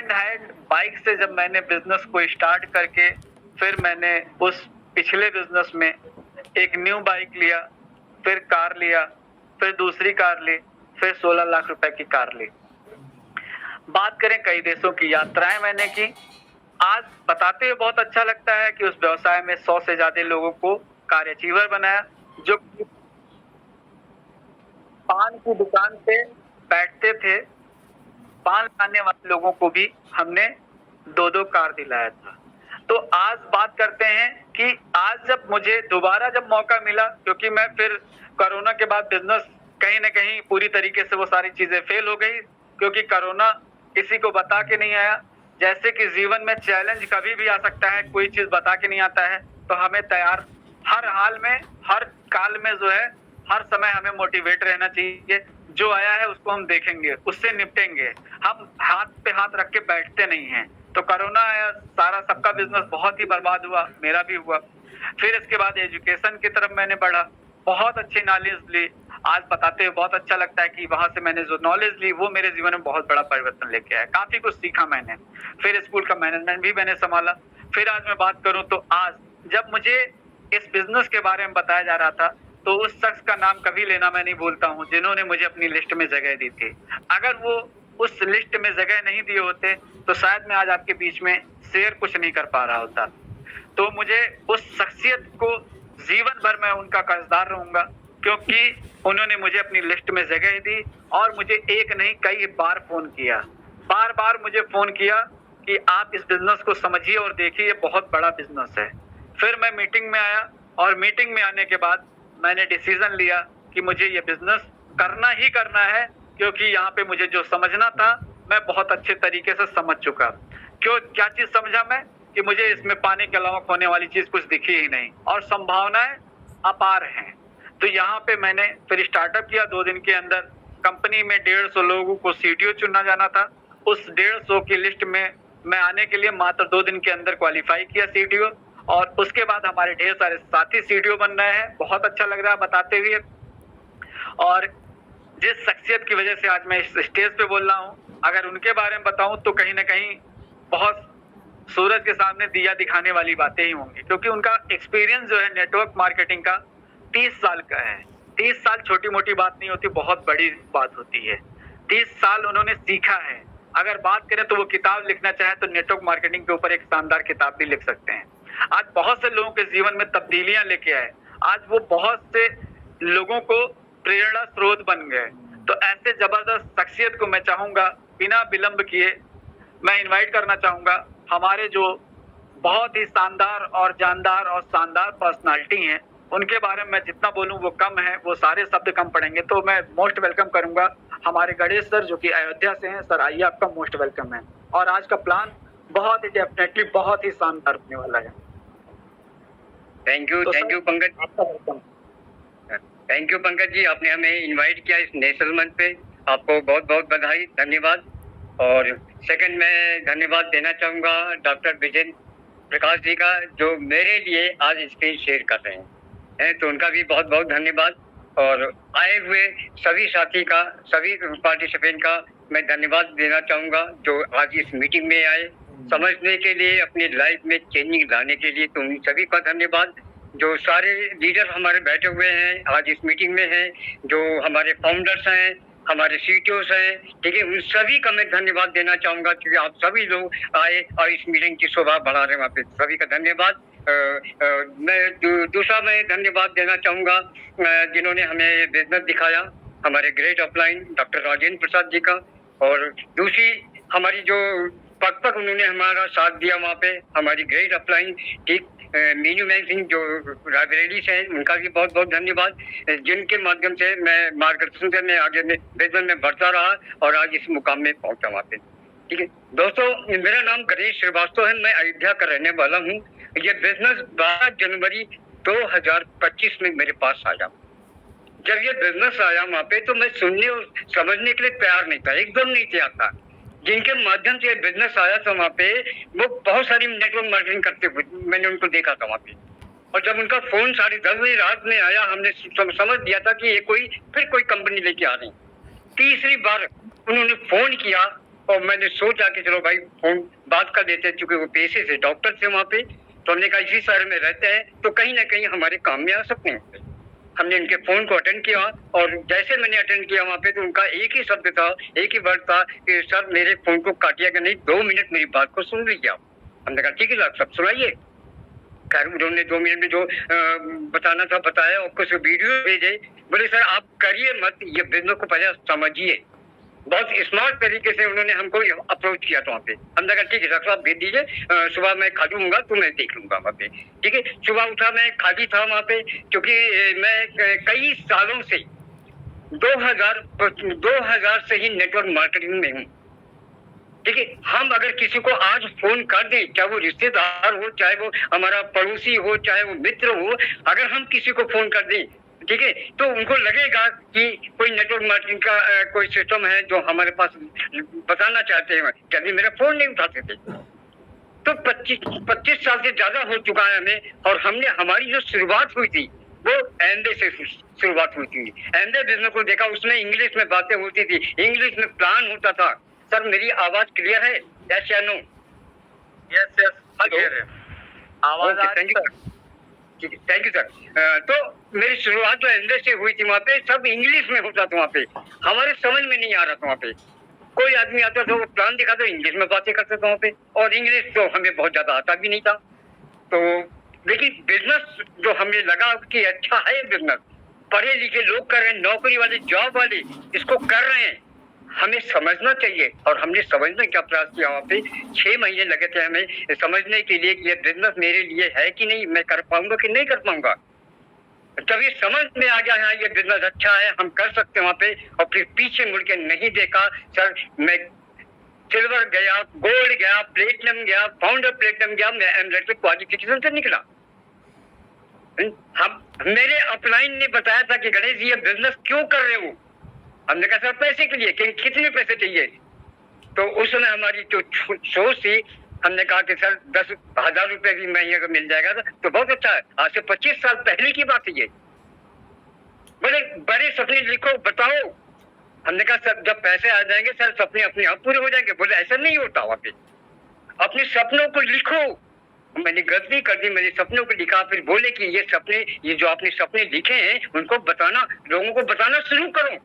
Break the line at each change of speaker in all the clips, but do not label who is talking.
Second hand bike से जब मैंने बिजनेस को स्टार्ट करके फिर मैंने उस पिछले बिजनेस में एक न्यू बाइक लिया, फिर कार लिया, फिर दूसरी कार ली, फिर 16 लाख रुपए की कार ली। बात करें कई देशों की यात्राएं मैंने की। आज बताते हुए बहुत अच्छा लगता है कि उस व्यवसाय में 100 से ज्यादा लोगों को कार अचीवर बनाया, जो पान की दुकान पे बैठते थे, पान लाने वाले लोगों को भी हमने 2-2 कार दिलाया था। तो आज बात करते हैं कि आज जब मुझे दोबारा जब मौका मिला, क्योंकि मैं फिर कोरोना के बाद बिजनेस कहीं न कहीं पूरी तरीके से वो सारी चीजें फेल हो गई, क्योंकि कोरोना किसी को बता के नहीं आया। जैसे कि जीवन में चैलेंज कभी भी आ सकता है, कोई चीज बता के नहीं आता है, तो हमें तैयार हर हाल में, हर काल में जो है, हर समय हमें मोटिवेट रहना चाहिए। जो आया है उसको हम देखेंगे, उससे निपटेंगे। हम हाथ पे हाथ रख के बैठते नहीं हैं। तो कोरोना आया, सारा सबका बिजनेस बहुत ही बर्बाद हुआ, मेरा भी हुआ। फिर इसके बाद एजुकेशन की तरफ मैंने बढ़ा, बहुत अच्छी नॉलेज ली। आज बताते हुए बहुत अच्छा लगता है कि वहां से मैंने जो नॉलेज ली वो मेरे जीवन में बहुत बड़ा परिवर्तन लेके आया। काफी कुछ सीखा मैंने। फिर स्कूल का मैनेजमेंट भी मैंने संभाला। फिर आज मैं बात करूं तो आज जब मुझे इस बिजनेस के बारे में बताया जा रहा था, तो उस शख्स का नाम कभी लेना मैं नहीं भूलता हूं, जिन्होंने मुझे अपनी लिस्ट में जगह दी थी। अगर वो उस लिस्ट में जगह नहीं दिए होते तो शायद मैं आज आपके बीच में शेयर कुछ नहीं कर पा रहा होता। तो मुझे उस शख्सियत को जीवन भर मैं उनका कर्जदार रहूंगा, क्योंकि उन्होंने मुझे अपनी लिस्ट में जगह दी और मुझे एक नहीं कई बार फोन किया। बार बार मुझे फोन किया कि आप इस बिजनेस को समझिए और देखिए, ये बहुत बड़ा बिजनेस है। फिर मैं मीटिंग में आया और मीटिंग में आने के बाद मैंने डिसीजन लिया कि मुझे ये बिजनेस करना ही करना है, क्योंकि यहाँ पे मुझे जो समझना था मैं बहुत अच्छे तरीके से समझ चुका। क्या चीज समझा मैं? कि मुझे इसमें पाने के अलावा खोने वाली चीज कुछ दिखी ही नहीं और संभावनाएं अपार हैं। तो यहाँ पे मैंने फिर स्टार्टअप किया। 2 दिन के अंदर कंपनी में 150 लोगों को सीटीओ चुना जाना था। उस 150 की लिस्ट में मैं आने के लिए मात्र 2 दिन के अंदर क्वालिफाई किया सीटीओ, और उसके बाद हमारे ढेर सारे साथी सीटीओ बन रहे हैं। बहुत अच्छा लग रहा है बताते हुए। और जिस शख्सियत की वजह से आज मैं इस स्टेज पे बोल रहा हूँ, अगर उनके बारे में बताऊं तो कहीं ना कहीं बहुत सूरज के सामने दिया दिखाने वाली बातें ही होंगी, क्योंकि उनका एक्सपीरियंस जो है नेटवर्क मार्केटिंग का 30 साल का है। 30 साल छोटी मोटी बात नहीं होती, बहुत बड़ी बात होती है। 30 साल उन्होंने सीखा है। अगर बात करें तो वो किताब लिखना चाहे तो नेटवर्क मार्केटिंग के ऊपर एक शानदार किताब भी लिख सकते हैं। आज बहुत से लोगों के जीवन में तब्दीलियां लेके आए। आज वो बहुत से लोगों को प्रेरणा स्रोत बन गए। तो ऐसे जबरदस्त शख्सियत को मैं चाहूंगा बिना विलंब किए मैं इनवाइट करना चाहूंगा। हमारे जो बहुत ही शानदार और जानदार और शानदार पर्सनालिटी हैं, उनके बारे में मैं जितना बोलूं वो कम है, वो सारे शब्द कम पड़ेंगे। तो मैं मोस्ट वेलकम करूंगा हमारे गणेश सर, जो कि अयोध्या से हैं। सर आइए, आपका मोस्ट वेलकम है। और आज का प्लान बहुत ही डेफिनेटली बहुत ही शानदार होने वाला है।
थैंक यू पंकज,
आपका welcome.
Thank you Pankaj ji, आपने हमें इनवाइट किया इस नेशनल मंच पे। आपको बहुत बहुत बधाई, धन्यवाद। और सेकंड मैं धन्यवाद देना चाहूँगा डॉक्टर विजय प्रकाश जी का, जो मेरे लिए आज स्क्रीन शेयर कर रहे हैं, तो उनका भी बहुत बहुत धन्यवाद। और आए हुए सभी साथी का, सभी पार्टिसिपेंट का मैं धन्यवाद देना चाहूँगा, जो आज इस मीटिंग में आए समझने के लिए, अपनी लाइफ में चेंजिंग लाने के लिए। तो उन सभी का धन्यवाद। जो सारे लीडर हमारे बैठे हुए हैं आज इस मीटिंग में हैं, जो हमारे फाउंडर्स हैं, हमारे सीटीओस हैं, ठीक है, उन सभी का मैं धन्यवाद देना चाहूँगा, क्योंकि आप सभी लोग आए और इस मीटिंग की शोभा बढ़ा रहे हैं। वहाँ पे सभी का धन्यवाद। मैं दूसरा मैं धन्यवाद देना चाहूँगा जिन्होंने हमें बिजनेस दिखाया, हमारे great upline doctor Rajendra Prasad ji का। और दूसरी हमारी जो पग उन्होंने हमारा साथ दिया वहाँ पे, हमारी ग्रेट अपलाइन, ठीक, मीनू मैन सिंह जो लाइब्रेरी से हैं, उनका भी बहुत बहुत धन्यवाद, जिनके माध्यम से मैं मार्गदर्शन से मैं आगे में बिजनेस में बढ़ता रहा और आज इस मुकाम में पहुंचा वहाँ पे। ठीक है दोस्तों, मेरा नाम गणेश श्रीवास्तव है, मैं अयोध्या का रहने वाला हूँ। ये बिजनेस 12 जनवरी 2025 में मेरे पास आया। जब ये बिजनेस आया वहाँ पे तो मैं सुनने और समझने के लिए तैयार नहीं था, एकदम नहीं तैयार था। जिनके माध्यम से बिजनेस आया था वहाँ पे, वो बहुत सारी नेटवर्क मार्केटिंग करते हुए मैंने उनको देखा था वहाँ पे। और जब उनका फोन 10:30 बजे रात में आया, हमने समझ दिया था कि ये फिर कोई कंपनी लेके आ रही। तीसरी बार उन्होंने फोन किया और मैंने सोचा कि चलो भाई फोन बात कर लेते हैं, क्योंकि वो पेशे से डॉक्टर थे वहाँ पे, तो हमने कहा इसी शहर में रहते हैं तो कहीं ना कहीं हमारे काम में आ सकते हैं। हमने उनके फोन को अटेंड किया और जैसे मैंने अटेंड किया वहाँ पे तो उनका एक ही शब्द था, एक ही वर्ड था कि सर मेरे फोन को काटिएगा नहीं, 2 मिनट मेरी बात को सुन लीजिए आप। हमने कहा ठीक है डॉक्टर साहब सुनाइए। खैर उन्होंने 2 मिनट में जो बताना था बताया और कुछ वीडियो भेजे। बोले सर आप करिए मत, ये बिजनेस को पहले समझिए। बहुत स्मार्ट तरीके से उन्होंने हमको अप्रोच किया था वहाँ पे। हमने कहा ठीक है डॉक्टर साहब भेज दीजिए, सुबह मैं खा लूंगा तो मैं देख लूंगा वहाँ पे। ठीक है, सुबह उठा मैं खाली था वहाँ पे, क्योंकि मैं कई सालों से 2000 से ही नेटवर्क मार्केटिंग में हूँ। ठीक है, हम अगर किसी को आज फोन कर दें, चाहे वो रिश्तेदार हो, चाहे वो हमारा पड़ोसी हो, चाहे वो मित्र हो, अगर हम किसी को फोन कर दें, ठीक है, तो उनको लगेगा कि कोई नेटवर्क मार्केटिंग का कोई सिस्टम है जो हमारे पास बताना चाहते हैं, जल्दी मेरा फोन नहीं उठाते थे। तो 25 साल से ज्यादा हो चुका है हमें, और हमने हमारी जो शुरुआत हुई थी वो एमबे से शुरुआत हुई थी। एमबे बिजनेस को देखा, उसमें इंग्लिश में बातें होती थी, इंग्लिश में प्लान होता था। सर मेरी आवाज क्लियर है, यस या नो?
यस यस क्लियर है, आवाज आ रही है।
Thank you sir. तो मेरी शुरुआत जो एमबे से हुई थी वहाँ पे सब इंग्लिश में होता था, वहाँ पे हमारे समझ में नहीं आ रहा था। वहाँ पे कोई आदमी आता था वो प्लान दिखा तो इंग्लिश में बातें करते थे वहाँ पे, और इंग्लिश तो हमें बहुत ज्यादा आता भी नहीं था। तो लेकिन बिजनेस जो हमें लगा कि अच्छा है बिजनेस, पढ़े लिखे लोग कर रहे हैं, नौकरी वाले जॉब वाले इसको कर रहे हैं, हमें समझना चाहिए। और हमने समझने का प्रयास किया वहाँ पे। 6 महीने लगे थे हमें समझने के लिए कि ये बिजनेस मेरे लिए है कि नहीं, मैं कर पाऊंगा कि नहीं कर पाऊंगा। जब ये समझ में आ गया है ये बिजनेस अच्छा है, हम कर सकते हैं वहाँ पे, और फिर पीछे मुड़ के नहीं देखा। सर मैं सिल्वर गया, गोल्ड गया, प्लेटिनम गया, फाउंडर प्लेटिनम गया, मैं एमलेट क्वालिफिकेशन से निकला। हम मेरे अपलाइन ने बताया था कि गणेश जी ये बिजनेस क्यों कर रहे हो? हमने कहा सर पैसे के लिए। कितने पैसे चाहिए? तो उस समय हमारी जो सोच थी, हमने कहा कि सर 10,000 रुपए भी महीने का मिल जाएगा तो बहुत अच्छा है। आज से 25 साल पहले की बात है ये। बोले बड़े सपने लिखो, बताओ। हमने कहा सर जब पैसे आ जाएंगे सर सपने अपने आप पूरे हो जाएंगे। बोले ऐसा नहीं होता, वहां पे अपने सपनों को लिखो। मैंने गलती कर दी, मैंने सपनों को लिखा। फिर बोले कि ये सपने, ये जो आपने सपने लिखे हैं उनको बताना, लोगों को बताना शुरू करो।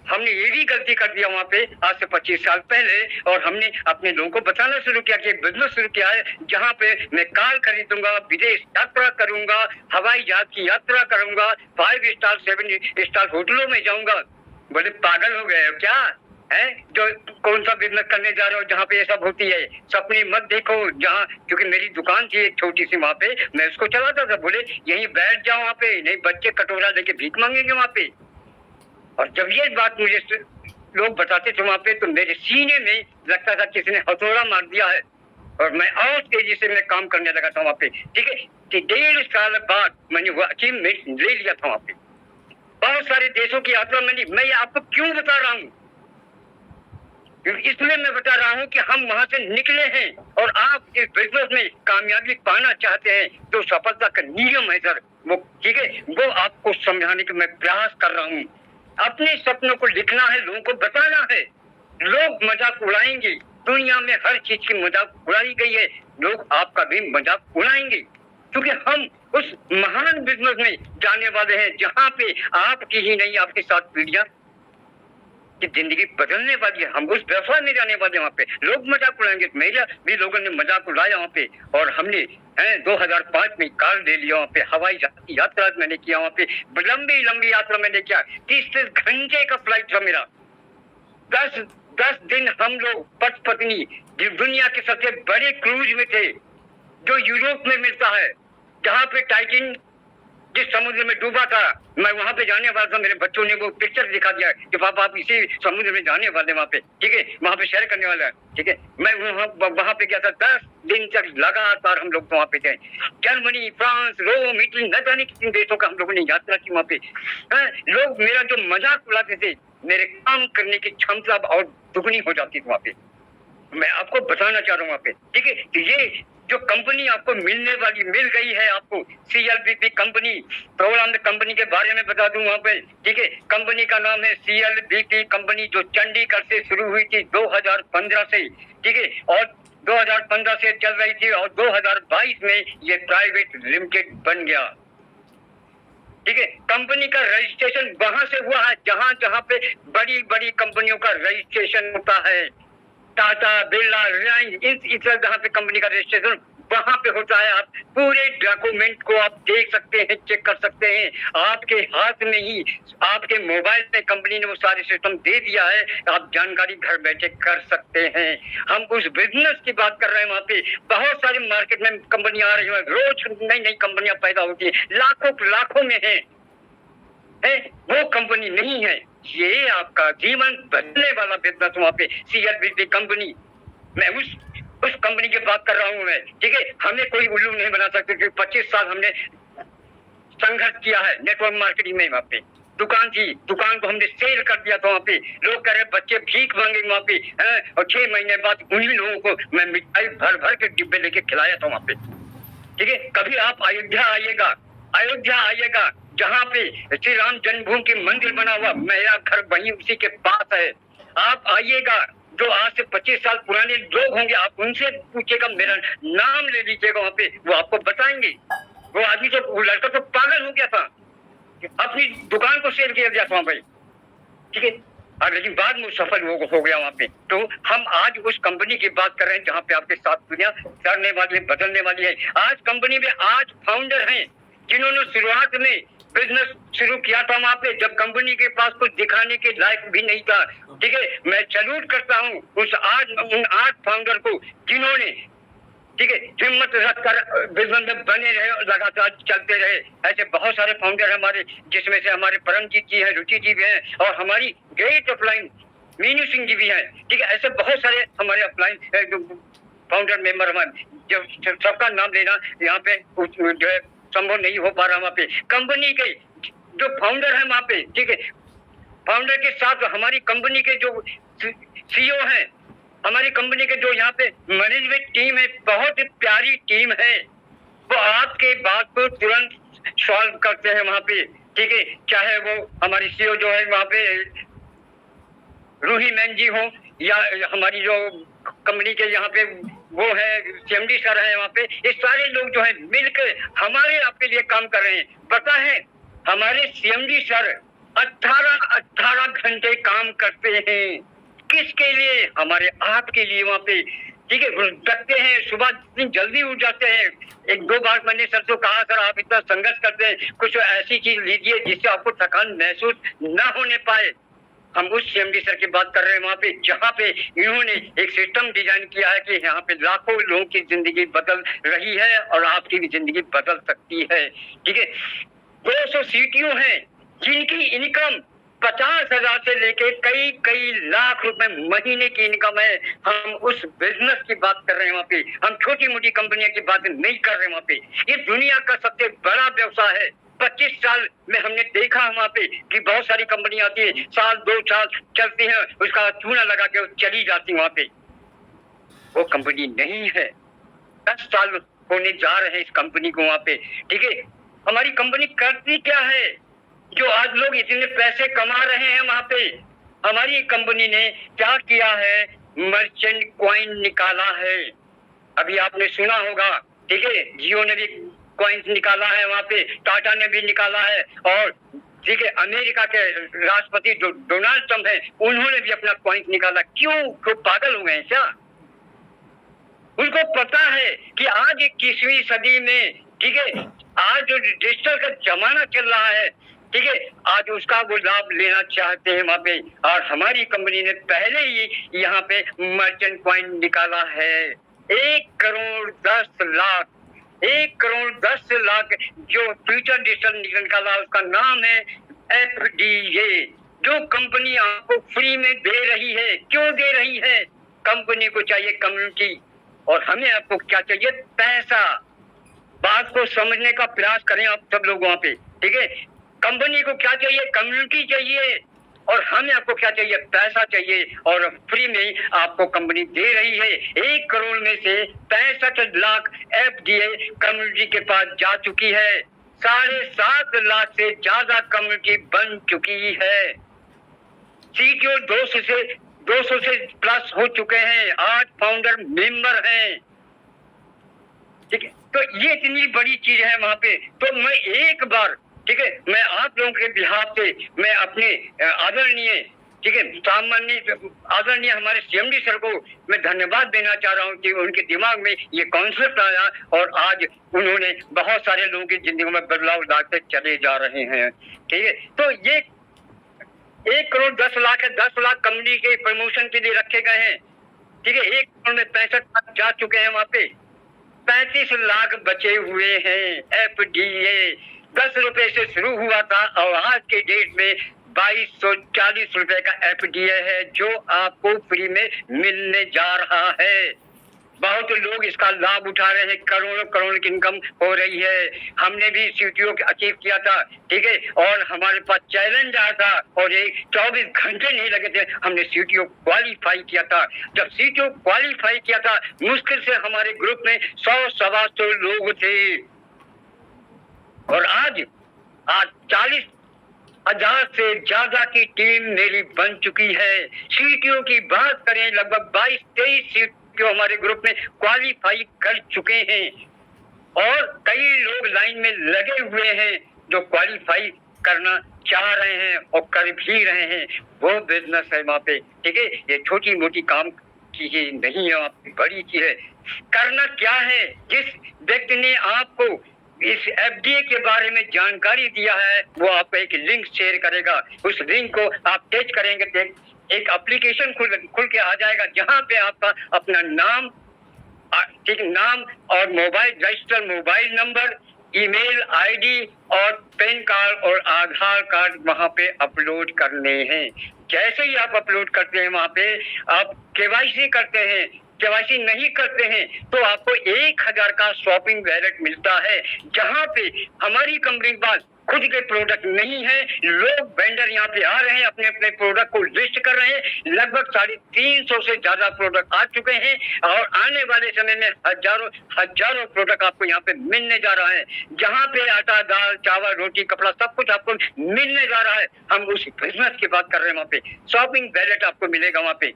हमने ये भी गलती कर दिया वहाँ पे आज से 25 साल पहले, और हमने अपने लोगों को बताना शुरू किया कि एक बिजनेस शुरू किया है जहाँ पे मैं कार खरीदूंगा, विदेश यात्रा करूंगा, हवाई जहाज की यात्रा करूंगा, 5 स्टार 7 स्टार होटलों में जाऊंगा। बोले पागल हो गए हो क्या है? जो कौन सा बिजनेस करने जा रहे हो जहाँ पे ये सब होती है? सपने मत देखो। जहाँ, क्योंकि मेरी दुकान थी एक छोटी सी वहाँ पे, मैं उसको चलाता था। बोले यहीं बैठ जाओ वहाँ पे, नहीं बच्चे कटोरा लेके भीख मांगेंगे वहाँ पे। और जब ये बात मुझे लोग बताते थे वहाँ पे, तो मेरे सीने में लगता था किसी ने हथौड़ा मार दिया है, और मैं और तेजी से मैं काम करने लगा था वहाँ पे। ठीक है, कि 1.5 साल बाद मैंने वो अचीवमेंट ले लिया था वहाँ पे। बहुत सारे देशों की यात्रा मैंने, मैं ये आपको क्यों बता रहा हूँ? इसलिए मैं बता रहा हूँ कि हम वहां से निकले हैं, और आप इस बिजनेस में कामयाबी पाना चाहते हैं तो सफलता का नियम है सर वो, ठीक है, वो आपको समझाने का मैं प्रयास कर रहा हूँ। अपने सपनों को लिखना है, लोगों को बताना है। लोग मजाक उड़ाएंगे, दुनिया में हर चीज की मजाक उड़ाई गई है, लोग आपका भी मजाक उड़ाएंगे, क्योंकि हम उस महान बिजनेस में जाने वाले हैं जहाँ पे आपकी ही नहीं आपके साथ पीढ़ियां की जिंदगी बदलने वाली है। हम उस व्यवसाय में जाने वाले हैं, वहाँ पे लोग मजाक उड़ाएंगे। मेरा भी लोगों ने मजाक उड़ाया वहाँ पे, और हमने 2005 में कार ले लिया वहाँ पे, हवाई जहाज की यात्रा मैंने किया वहाँ पे, लंबी लंबी यात्रा मैंने किया। 30 घंटे का फ्लाइट था मेरा। 10 दिन हम लोग पति पत्नी दुनिया के सबसे बड़े क्रूज में थे, जो यूरोप में मिलता है, जहाँ पे टाइटैनिक जिस समुद्र में डूबा था, मैं वहां पे जाने वाला था। मेरे बच्चों ने वो पिक्चर दिखा दिया कि पापा आप इसी समुद्र में जाने वाले वहां पे, ठीक है, वहां पे शेयर करने वाला है। ठीक है, मैं वहां पे गया था। 10 दिन तक लगातार हम लोग वहां पे थे। जर्मनी, फ्रांस, रोम, इटली, न जाने कितने देशों का हम लोगों ने यात्रा की वहां पे। लोग मेरा जो मजाक उड़ाते थे, मेरे काम करने की क्षमता और दुगनी हो जाती थी वहां पे। मैं आपको बताना चाह रहा हूँ वहां पे, ठीक है, ये जो कंपनी आपको मिल गई है आपको, CLBP कंपनी, थोड़ा मैं कंपनी के बारे में बता दूं वहाँ पे, ठीक है। कंपनी का नाम है CLBP कंपनी, जो चंडीगढ़ से शुरू हुई थी 2015 से, ठीक है, और 2015 से चल रही थी और 2022 में ये प्राइवेट लिमिटेड बन गया, ठीक है। कंपनी का रजिस्ट्रेशन वहां से हुआ है जहां जहां पे बड़ी बड़ी कंपनियों का रजिस्ट्रेशन होता है, टाटा, बिरला, रिलायंस, इस जहाँ पे कंपनी का रजिस्ट्रेशन वहां पे होता है। आप पूरे डॉक्यूमेंट को आप देख सकते हैं, चेक कर सकते हैं, आपके हाथ में ही, आपके मोबाइल में कंपनी ने वो सारे सिस्टम दे दिया है, आप जानकारी घर बैठे कर सकते हैं। हम उस बिजनेस की बात कर रहे हैं, वहां पे बहुत सारी मार्केट में कंपनियां आ रही है, रोज नई नई कंपनियां पैदा होती है, लाखों में है, वो कंपनी नहीं है। ये आपका जीवन बदलने वाला बिजनेस वहां पे CLBP कंपनी, मैं उस कंपनी की बात कर रहा हूं मैं, ठीक है। हमें कोई उल्लू नहीं बना सकते, क्योंकि 25 साल हमने संघर्ष किया है नेटवर्क मार्केटिंग में। वहां पे दुकान थी, दुकान को हमने सेल कर दिया था। वहां पे लोग कह रहे बच्चे भीख मांगे वहां पे, और 6 महीने बाद उन्हीं लोगों को मैं मिठाई भर भर के डिब्बे लेके खिलाया था वहां पे, ठीक है। कभी आप अयोध्या आइएगा जहाँ पे श्री राम जन्मभूमि की मंदिर बना हुआ, मेरा घर वहीं उसी के पास है। आप आइएगा, जो आज से 25 साल पुराने लोग होंगे, आप उनसे पूछिएगा, मेरा नाम ले लीजिएगा, वहाँ पे वो आपको बताएंगे। वो आदमी तो, वो लड़का तो पागल हो गया था, अपनी दुकान को सेल किया गया था वहाँ पे, ठीक है। और लेकिन बाद में सफल हो गया वहाँ पे। तो हम आज उस कंपनी की बात कर रहे हैं जहाँ पे आपके साथ दुनिया चढ़ने वाली, बदलने वाली है। आज कंपनी में आज फाउंडर हैं जिन्होंने शुरुआत में बिजनेस शुरू किया था वहाँ पे, जब कंपनी के पास कुछ दिखाने के लायक भी नहीं था, ठीक है। मैं सैल्यूट करता हूँ उन 8 फाउंडर को जिन्होंने, ठीक है, हिम्मत रखकर बिजनेस में बने रहे और लगातार चलते रहे। ऐसे बहुत सारे फाउंडर हमारे, जिसमें से हमारे परमजीत जी हैं, रुचि जी भी हैं, और हमारी ग्रेट अपलाइन मीनू सिंह जी भी हैं, ठीक है। ऐसे बहुत सारे हमारे अपलाइन फाउंडर मेंबर हमारे, जो सबका नाम लेना यहाँ पे जो है संभव नहीं हो पा रहा। वहाँ पे कंपनी के जो फाउंडर है वहाँ पे, ठीक है, फाउंडर के साथ हमारी कंपनी के जो CEO हैं, हमारी कंपनी के जो यहाँ पे मैनेजमेंट टीम है, बहुत ही प्यारी टीम है, वो आपके बात को तुरंत सॉल्व करते हैं वहाँ पे, ठीक है। चाहे वो हमारी CEO जो है वहाँ पे रूही मैन जी हो, या हमारी जो कंपनी के यहाँ पे वो है CMD सर है वहाँ पे, ये सारे लोग जो है मिलकर हमारे आपके लिए काम कर रहे हैं। पता है, हमारे CMD सर 18 घंटे काम करते हैं, किसके लिए? हमारे आपके लिए वहाँ पे, ठीक है। जगते हैं, सुबह इतनी जल्दी उठ जाते हैं। 1-2 बार मैंने सर से कहा, सर आप इतना संघर्ष करते हैं, कुछ ऐसी चीज लीजिए जिससे आपको थकान महसूस न होने पाए। हम उस CMD सर की बात कर रहे हैं वहाँ पे, जहाँ पे इन्होंने एक सिस्टम डिजाइन किया है कि यहाँ पे लाखों लोगों की जिंदगी बदल रही है और आपकी भी जिंदगी बदल सकती है, ठीक है। 200 CTO हैं जिनकी इनकम 50,000 से लेके कई लाख रुपए महीने की इनकम है। हम उस बिजनेस की बात कर रहे हैं वहाँ पे, हम छोटी मोटी कंपनियों की बात नहीं कर रहे हैं वहाँ पे। ये दुनिया का सबसे बड़ा व्यवसाय है। 25 साल में हमने देखा वहाँ पे कि बहुत सारी कंपनियां आती है, 1-2 साल चलती हैं, उसका चूना लगा के चली जाती वहाँ पे। वो कंपनी नहीं है। 10 साल होने जा रहे हैं इस कंपनी को वहाँ पे, ठीक है। हमारी कंपनी करती क्या है जो आज लोग इतने पैसे कमा रहे हैं वहाँ पे? हमारी कंपनी ने क्या किया है, मर्चेंट कॉइन निकाला है। अभी आपने सुना होगा, ठीक है, जियो ने भी कॉइन्स निकाला है वहाँ पे, टाटा ने भी निकाला है, और ठीक है, अमेरिका के राष्ट्रपति जो डोनाल्ड ट्रंप है, उन्होंने भी अपना कॉइन्स निकाला। क्यों? तो पागल हो गए क्या? उनको पता है कि आज 21वीं सदी में, ठीक है, आज जो डिजिटल का जमाना चल रहा है, ठीक है, आज उसका वो लाभ लेना चाहते हैं वहाँ पे। और हमारी कंपनी ने पहले ही यहाँ पे मर्चेंट कॉइन निकाला है। 1 करोड़ 10 लाख, 1 करोड़ 10 लाख जो फ्यूचर डिजिटल निकाला, उसका नाम है FDA। जो कंपनी आपको फ्री में दे रही है। क्यों दे रही है? कंपनी को चाहिए कम्युनिटी, और हमें आपको क्या चाहिए? पैसा। बात को समझने का प्रयास करें आप सब लोग वहाँ पे, ठीक है। कंपनी को क्या चाहिए? कम्युनिटी चाहिए। और हमें आपको क्या चाहिए, पैसा चाहिए, और फ्री में आपको कंपनी दे रही है। 1 करोड़ में से 65 लाख एफडीए कम्युनिटी के पास जा चुकी है। 7.5 लाख से ज्यादा कम्युनिटी बन चुकी है। सीटीओ 200 से प्लस हो चुके हैं। 8 फाउंडर मेंबर हैं। ठीक है, तो ये इतनी बड़ी चीज है वहां पे। तो मैं एक बार, ठीक है, मैं आप लोगों के बिहाफ से मैं अपने आदरणीय, ठीक है, सामान्य आदरणीय हमारे सीएमडी सर को मैं धन्यवाद देना चाह रहा हूँ कि उनके दिमाग में ये कॉन्सेप्ट आया और आज उन्होंने बहुत सारे लोगों की जिंदगी में बदलाव लाते चले जा रहे हैं। ठीक है, तो ये 1 करोड़ 10 लाख है, 10 लाख कंपनी के प्रमोशन के लिए रखे गए हैं। ठीक है, 1 करोड़ में 65 लाख जा चुके हैं वहां पे, 35 लाख बचे हुए हैं। एफडीए 10 रुपए से शुरू हुआ था और आज के डेट में 2240 रुपए का एफडीए है जो आपको फ्री में मिलने जा रहा है। बहुत लोग इसका लाभ उठा रहे हैं, करोड़ों करोड़ की इनकम हो रही है। हमने भी सीटीओ अचीव किया था, ठीक है, और हमारे पास चैलेंज आया था और ये 24 घंटे नहीं लगे थे, हमने सीटीओ क्वालिफाई किया था। जब सीटीओ क्वालिफाई किया था, मुश्किल से हमारे ग्रुप में 100-125 लोग थे और आज 40,000 से ज्यादा की टीम मेरी बन चुकी है। सीटीओ की बात करें, लगभग 22-23 सीट जो हमारे ग्रुप में क्वालिफाई कर चुके हैं और कई लोग लाइन में लगे हुए हैं जो क्वालिफाई करना चाह रहे हैं और कर भी रहे हैं। वो बिजनेस है वहां पे। ठीक है, ये छोटी मोटी काम की ही नहीं है, आपकी बड़ी चीज है। करना क्या है, जिस व्यक्ति ने आपको इस एफडीए के बारे में जानकारी दिया है वो आपको एक लिंक शेयर करेगा। उस लिंक को आप टच करेंगे तो एक एप्लीकेशन खुल के आ जाएगा जहां पे आपका अपना नाम, ठीक, नाम और mobile register mobile number, email ID और पैन कार्ड और आधार कार्ड वहां पे अपलोड करने हैं। जैसे ही आप अपलोड करते हैं वहां पे आप केवाईसी करते हैं। केवाईसी नहीं करते हैं तो आपको 1000 का शॉपिंग वैलेट मिलता है जहां पे हमारी कंपनी के पास खुद के प्रोडक्ट नहीं है। लोग वेंडर यहाँ पे आ रहे हैं, अपने अपने प्रोडक्ट को लिस्ट कर रहे हैं। लगभग 350 से ज्यादा प्रोडक्ट आ चुके हैं और आने वाले समय में हजारों प्रोडक्ट आपको यहाँ पे मिलने जा रहा है। जहाँ पे आटा, दाल, चावल, रोटी, कपड़ा सब कुछ आपको मिलने जा रहा है। हम उस बिजनेस की बात कर रहे हैं। वहाँ पे शॉपिंग वैलेट आपको मिलेगा वहाँ पे,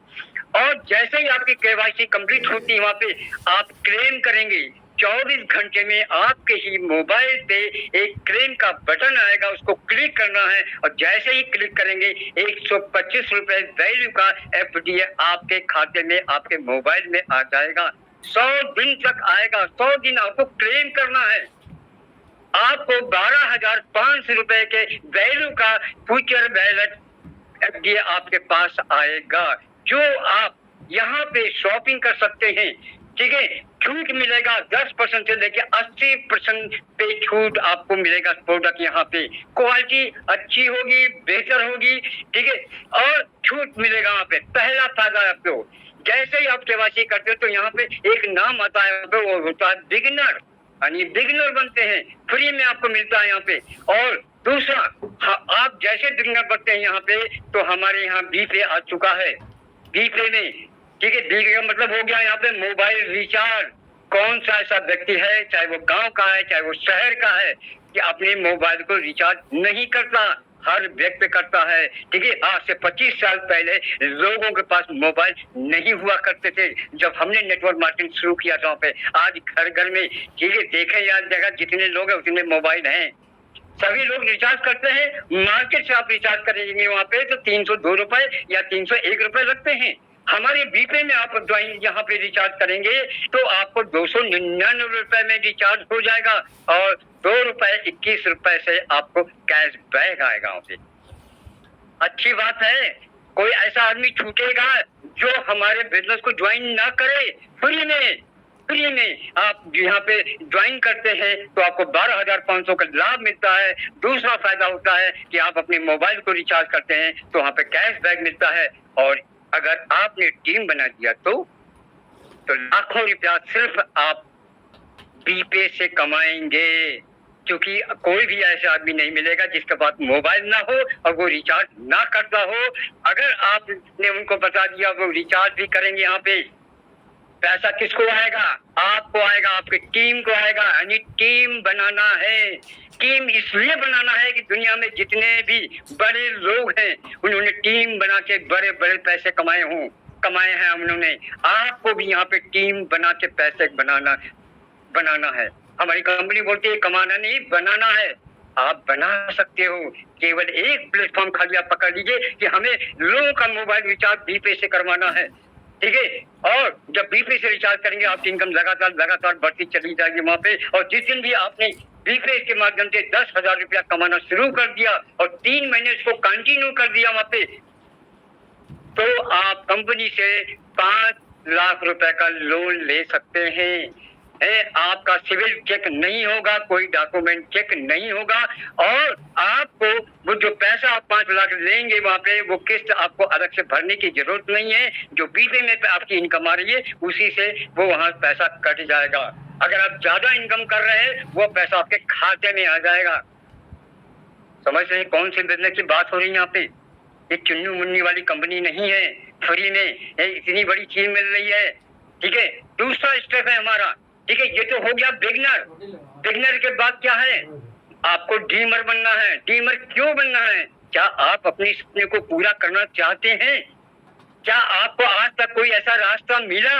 और जैसे ही आपकी केवाईसी कंप्लीट होती है वहाँ पे आप क्लेम करेंगे। 24 घंटे में आपके ही मोबाइल पे एक क्लेम का बटन आएगा, उसको क्लिक करना है और जैसे ही क्लिक करेंगे 125 रुपए वैल्यू का एफडीए आपके खाते में, आपके मोबाइल में आ जाएगा। 100 दिन तक आएगा। 100 दिन आपको क्लेम करना है। आपको 12,500 रुपए के वैल्यू का फ्यूचर वैलेट एफडीए आपके पास आएगा जो आप यहाँ पे शॉपिंग कर सकते हैं। ठीक है, छूट मिलेगा 10% से लेके 80% पे छूट आपको मिलेगा। प्रोडक्ट यहाँ पे क्वालिटी अच्छी होगी, बेहतर होगी, ठीक है, और छूट मिलेगा वहाँ पे। पहला फायदा आपको, जैसे ही आप केवाईसी करते हो तो यहाँ पे एक नाम आता है, वो होता है बिगिनर, यानी बिगिनर बनते हैं, फ्री में आपको मिलता है यहाँ पे। और दूसरा, आप जैसे बिगिनर बनते हैं यहाँ पे तो हमारे यहाँ बीपे आ चुका है। बीपे में, ठीक है, बीपे का मतलब हो गया यहाँ पे मोबाइल रिचार्ज। कौन सा ऐसा व्यक्ति है, चाहे वो गांव का है चाहे वो शहर का है, कि अपने मोबाइल को रिचार्ज नहीं करता? हर व्यक्ति करता है। ठीक है, आज से 25 साल पहले लोगों के पास मोबाइल नहीं हुआ करते थे जब हमने नेटवर्क मार्केटिंग शुरू किया था। वहाँ पे आज घर घर में, ठीक है, देखे या जगह जितने लोग हैं उतने मोबाइल हैं, सभी लोग रिचार्ज करते हैं। मार्केट से आप रिचार्ज करेंगे वहाँ पे तो 302 रुपए या 301 रुपए लगते हैं। हमारे बीपे में आप ज्वाइन यहाँ पे रिचार्ज करेंगे तो आपको 299 रुपए में रिचार्ज हो जाएगा और 2.21 रुपए से आपको कैश बैक आएगा वहाँ पे। अच्छी बात है। कोई ऐसा आदमी छूटेगा जो हमारे बिजनेस को ज्वाइन ना करे? फ्री में आप यहाँ पे ज्वाइन करते हैं तो आपको 12,500 का लाभ मिलता है। दूसरा फायदा होता है कि आप अपने मोबाइल को रिचार्ज करते हैं तो वहाँ पे कैश बैक मिलता है। और अगर आपने टीम बना दिया तो लाखों रुपया सिर्फ आप बीपे से कमाएंगे। क्योंकि कोई भी ऐसा आदमी नहीं मिलेगा जिसके पास मोबाइल ना हो और वो रिचार्ज ना करता हो। अगर आपने उनको बता दिया वो रिचार्ज भी करेंगे, यहाँ पे पैसा किसको आएगा? आपको आएगा, आपकी टीम को आएगा। यानी टीम बनाना है। टीम इसलिए बनाना है कि दुनिया में जितने भी बड़े लोग हैं उन्होंने टीम बना के बड़े बड़े पैसे कमाए हैं उन्होंने। आपको भी यहाँ पे टीम बना के पैसे बनाना है। हमारी कंपनी बोलती है कमाना नहीं, बनाना है। आप बना सकते हो। केवल एक प्लेटफॉर्म खाली आप पकड़ लीजिए कि हमें लोगों का मोबाइल रिचार्ज बीपे से करवाना है, ठीक है? और जब बीपे से रिचार्ज करेंगे आपकी इनकम लगातार बढ़ती चली जाएगी वहां पे। और जिस दिन भी आपने बीपे के माध्यम से 10,000 रुपया कमाना शुरू कर दिया और 3 महीने इसको कंटिन्यू कर दिया वहां पे, तो आप कंपनी से 5 लाख रुपए का लोन ले सकते हैं। आपका सिविल चेक नहीं होगा, कोई डॉक्यूमेंट चेक नहीं होगा, और आपको वो जो पैसा आप 5 लाख लेंगे वहां पे, वो किस्त आपको अलग से भरने की जरूरत नहीं है। जो बीपे में आपकी इनकम आ रही है उसी से वो वहां पैसा कट जाएगा। अगर आप ज्यादा इनकम कर रहे हैं वो पैसा आपके खाते में आ जाएगा। समझ रहे हैं कौन सी बिजनेस की बात हो रही है यहाँ पे? ये चुन्नी मुन्नी वाली कंपनी नहीं है। फ्री में इतनी बड़ी चीज मिल रही है, ठीक है? दूसरा स्टेप है हमारा, ठीक है? ये तो हो गया बिगनर। बिगनर के बाद क्या है? आपको डीमर बनना है। डीमर क्यों बनना है? क्या आप अपने सपने को पूरा करना चाहते हैं? क्या आपको आज तक कोई ऐसा रास्ता मिला,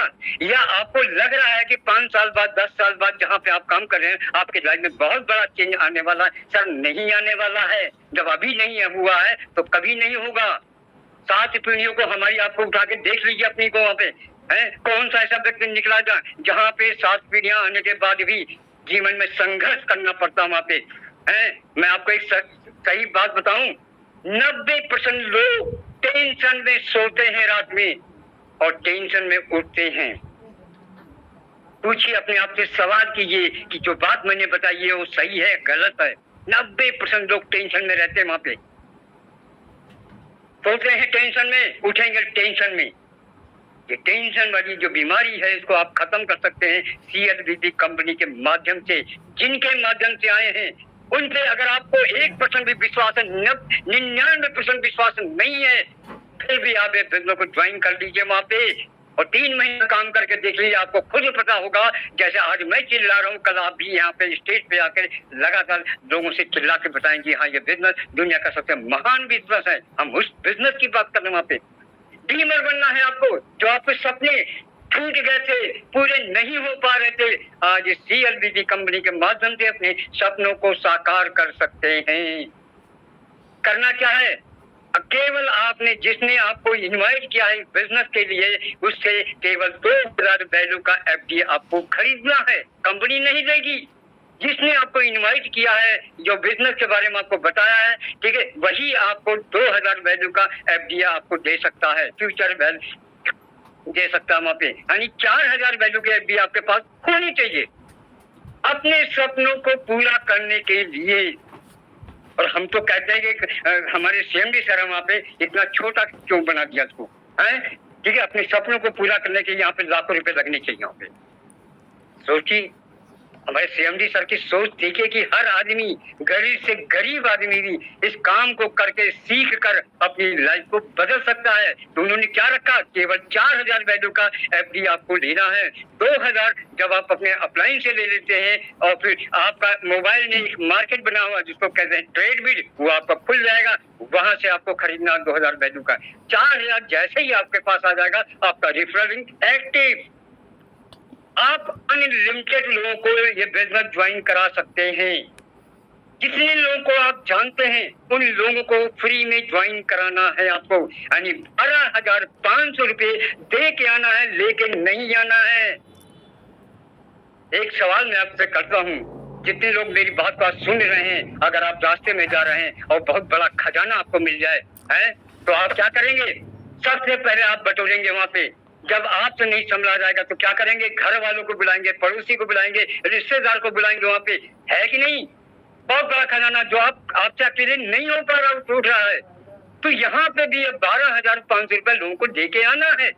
या आपको लग रहा है कि 5 साल बाद 10 साल बाद जहाँ पे आप काम कर रहे हैं आपके लाइफ में बहुत बड़ा चेंज आने वाला है? सर नहीं आने वाला है। जब अभी नहीं हुआ है तो कभी नहीं होगा। 7 पीढ़ियों को हमारी आपको उठा के देख लीजिए अपनी को वहाँ पे है। कौन सा ऐसा व्यक्ति निकला जहाँ पे 7 पीढ़ियां आने के बाद भी जीवन में संघर्ष करना पड़ता वहाँ पे है। मैं आपको एक सही बात बताऊं, 90% लोग टेंशन में सोते हैं रात में और टेंशन में उठते हैं। पूछिए अपने आप से, सवाल कीजिए कि जो बात मैंने बताई है वो सही है गलत है। 90% लोग टेंशन में रहते हैं वहां पे, सोते हैं टेंशन में, उठेंगे टेंशन में। ये टेंशन वाली जो बीमारी है इसको आप खत्म कर सकते हैं CLBT कंपनी के माध्यम से। जिनके माध्यम से आए हैं उन पे अगर आपको 1% भी विश्वास है, 99% विश्वास नहीं है, फिर भी आप एक बिजनेस को ज्वाइन कर लीजिए वहां पे और 3 महीने काम करके देख लीजिए। आपको खुद पता होगा, जैसे आज मैं चिल्ला रहा हूँ, कल आप भी यहाँ पे स्टेज पे आकर लगातार लोगों से चिल्ला के बताएंगे हाँ ये बिजनेस दुनिया का सबसे महान बिजनेस है। हम उस बिजनेस की बात कर रहे हैं। वहां पे डीमर बनना है आपको। जो आपके सपने छूट गए थे, पूरे नहीं हो पा रहे थे, आज CLBT कंपनी के माध्यम से अपने सपनों को साकार कर सकते हैं। करना क्या है? केवल आपने जिसने आपको इनवाइट किया है बिजनेस के लिए, उससे केवल 2,000 वैल्यू का FD आपको खरीदना है। कंपनी नहीं देगी। जिसने आपको इनवाइट किया है, जो बिजनेस के बारे में आपको बताया है, ठीक है, वही आपको 2,000 वैल्यू का FD आपको दे सकता है, फ्यूचर वैल्यू दे सकता है वहां पे। यानी 4,000 वैल्यू की FD आपके पास होनी चाहिए अपने सपनों को पूरा करने के लिए। और हम तो कहते हैं कि हमारे CMD सर वहां पे इतना छोटा क्यों बना दिया इसको, है? ठीक है, अपने सपनों को पूरा करने के यहाँ पे लाखों रुपए लगने चाहिए यहाँ पे। सोचिए, हमारे CMD सर की सोच देखिए कि हर आदमी, गरीब से गरीब आदमी भी इस काम को करके सीख कर अपनी लाइफ को बदल सकता है। तो उन्होंने क्या रखा? केवल 4,000 वैल्यू का FD आपको लेना है। 2,000 जब आप अपने अपलाइन से ले लेते हैं और फिर आपका मोबाइल में एक मार्केट बना हुआ जिसको कहते हैं ट्रेडबिट, वो आपका खुल जाएगा। वहां से आपको खरीदना 2,000 वैल्यू का। 4,000 जैसे ही आपके पास आ जाएगा, आपका रेफरल लिंक एक्टिव। आप अनलिमिटेड लोगों को ये बिजनेस ज्वाइन करा सकते हैं। जितने लोगों को आप जानते हैं उन लोगों को फ्री में ज्वाइन कराना है आपको। यानी 12,500 रुपए दे के आना है, लेके नहीं आना है। एक सवाल मैं आपसे करता हूँ, जितने लोग मेरी बात सुन रहे हैं, अगर आप रास्ते में जा रहे हैं और बहुत बड़ा खजाना आपको मिल जाए, है, तो आप क्या करेंगे? सबसे पहले आप बटोरेंगे वहां पे। जब आपसे नहीं संभला जाएगा तो क्या करेंगे? घर वालों को बुलाएंगे, पड़ोसी को बुलाएंगे, रिश्तेदार को बुलाएंगे वहां पे, है कि नहीं? बहुत बड़ा खजाना जो आपसे अकेले नहीं हो पा रहा, टूट रहा है। तो यहाँ पे भी 12,500 रुपए लोगों को दे के आना है,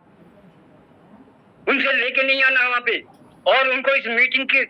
उनसे लेके नहीं आना वहां पे। और उनको इस मीटिंग की